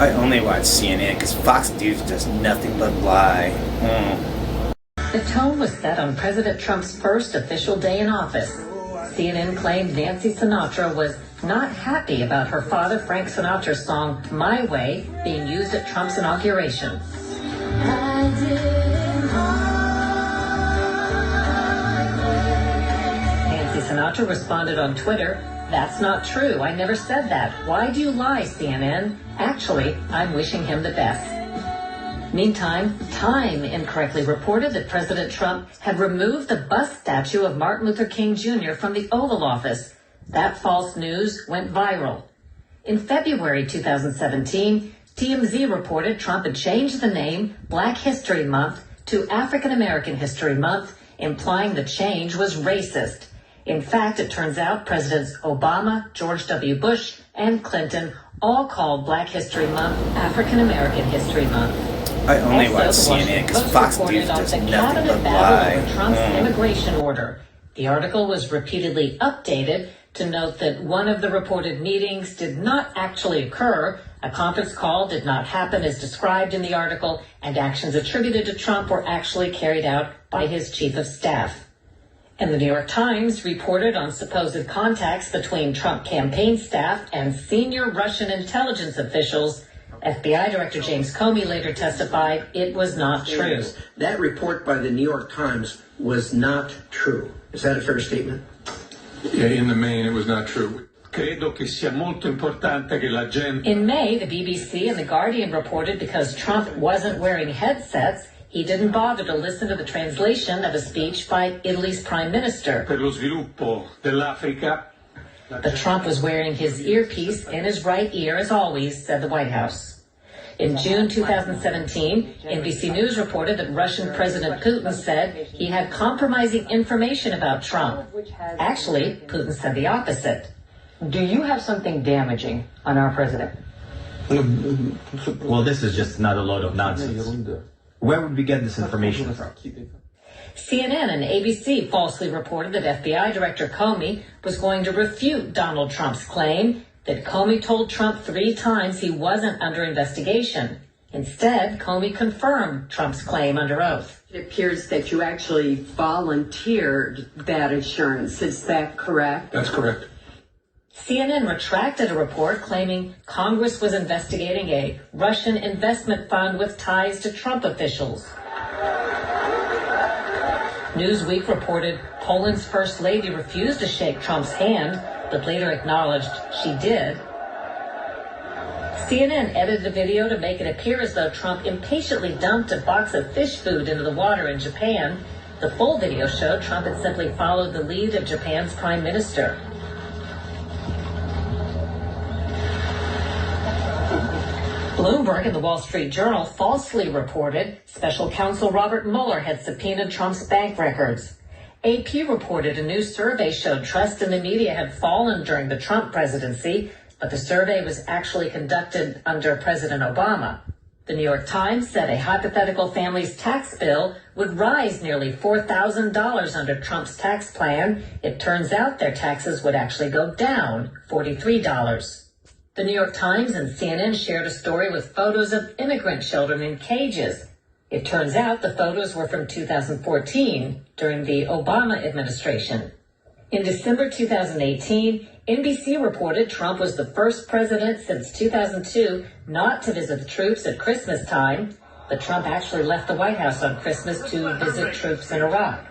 I only watch CNN because Fox News does nothing but lie. The tone was set on President Trump's first official day in office. CNN claimed Nancy Sinatra was not happy about her father Frank Sinatra's song My Way being used at Trump's inauguration. Nancy Sinatra responded on Twitter, "That's not true. I never said that. Why do you lie, CNN? Actually, I'm wishing him the best." Meantime, Time incorrectly reported that President Trump had removed the bust statue of Martin Luther King Jr. from the Oval Office. That false news went viral. In February 2017, TMZ reported Trump had changed the name Black History Month to African American History Month, implying the change was racist. In fact, it turns out Presidents Obama, George W. Bush, and Clinton all called Black History Month African American History Month. I only watch Also, the CNN because Washington Fox Post News reported on does the nothing cabinet but battle lie. over Trump's immigration order. The article was repeatedly updated to note that one of the reported meetings did not actually occur. A conference call did not happen as described in the article, and actions attributed to Trump were actually carried out by his chief of staff. And the New York Times reported on supposed contacts between Trump campaign staff and senior Russian intelligence officials. FBI Director James Comey later testified it was not true. That report by the New York Times was not true. Is that a fair statement? Yeah, in the main, it was not true. Credo che sia molto importante che la gente... In May, the BBC and The Guardian reported because Trump wasn't wearing headsets, he didn't bother to listen to the translation of a speech by Italy's prime minister. Per lo sviluppo dell'Africa... But Trump was wearing his earpiece in his right ear, as always, said the White House. In June 2017, NBC News reported that Russian President Putin said he had compromising information about Trump. Actually, Putin said the opposite. Do you have something damaging on our president? Well, this is just not a load of nonsense. Where would we get this information from? CNN and ABC falsely reported that FBI Director Comey was going to refute Donald Trump's claim that Comey told Trump 3 times he wasn't under investigation. Instead, Comey confirmed Trump's claim under oath. It appears that you actually volunteered that assurance. Is that correct? That's correct. CNN retracted a report claiming Congress was investigating a Russian investment fund with ties to Trump officials. Newsweek reported Poland's First Lady refused to shake Trump's hand, but later acknowledged she did. CNN edited the video to make it appear as though Trump impatiently dumped a box of fish food into the water in Japan. The full video showed Trump had simply followed the lead of Japan's prime minister. Bloomberg and the Wall Street Journal falsely reported special counsel Robert Mueller had subpoenaed Trump's bank records. AP reported a new survey showed trust in the media had fallen during the Trump presidency, but the survey was actually conducted under President Obama. The New York Times said a hypothetical family's tax bill would rise nearly $4,000 under Trump's tax plan. It turns out their taxes would actually go down $43. The New York Times and CNN shared a story with photos of immigrant children in cages. It turns out the photos were from 2014, during the Obama administration. In December 2018, NBC reported Trump was the first president since 2002 not to visit the troops at Christmas time, but Trump actually left the White House on Christmas to visit troops in Iraq.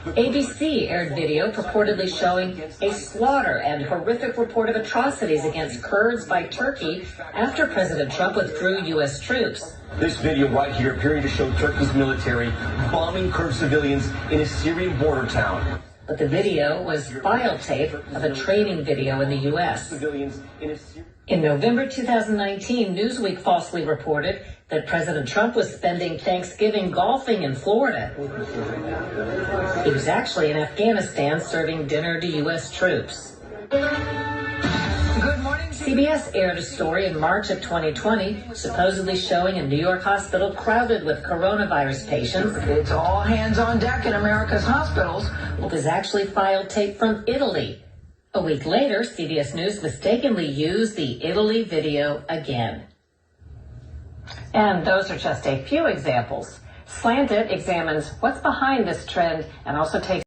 ABC aired video purportedly showing a slaughter and horrific report of atrocities against Kurds by Turkey after President Trump withdrew U.S. troops. This video right here appearing to show Turkey's military bombing Kurd civilians in a Syrian border town. But the video was file tape of a training video in the U.S. In November 2019, Newsweek falsely reported that President Trump was spending Thanksgiving golfing in Florida. He was actually in Afghanistan serving dinner to U.S. troops. Good morning. CBS aired a story in March of 2020 supposedly showing a New York hospital crowded with coronavirus patients. It's all hands on deck in America's hospitals. It was actually file tape from Italy. A week later, CBS News mistakenly used the Italy video again. And those are just a few examples. Slanted examines what's behind this trend and also takes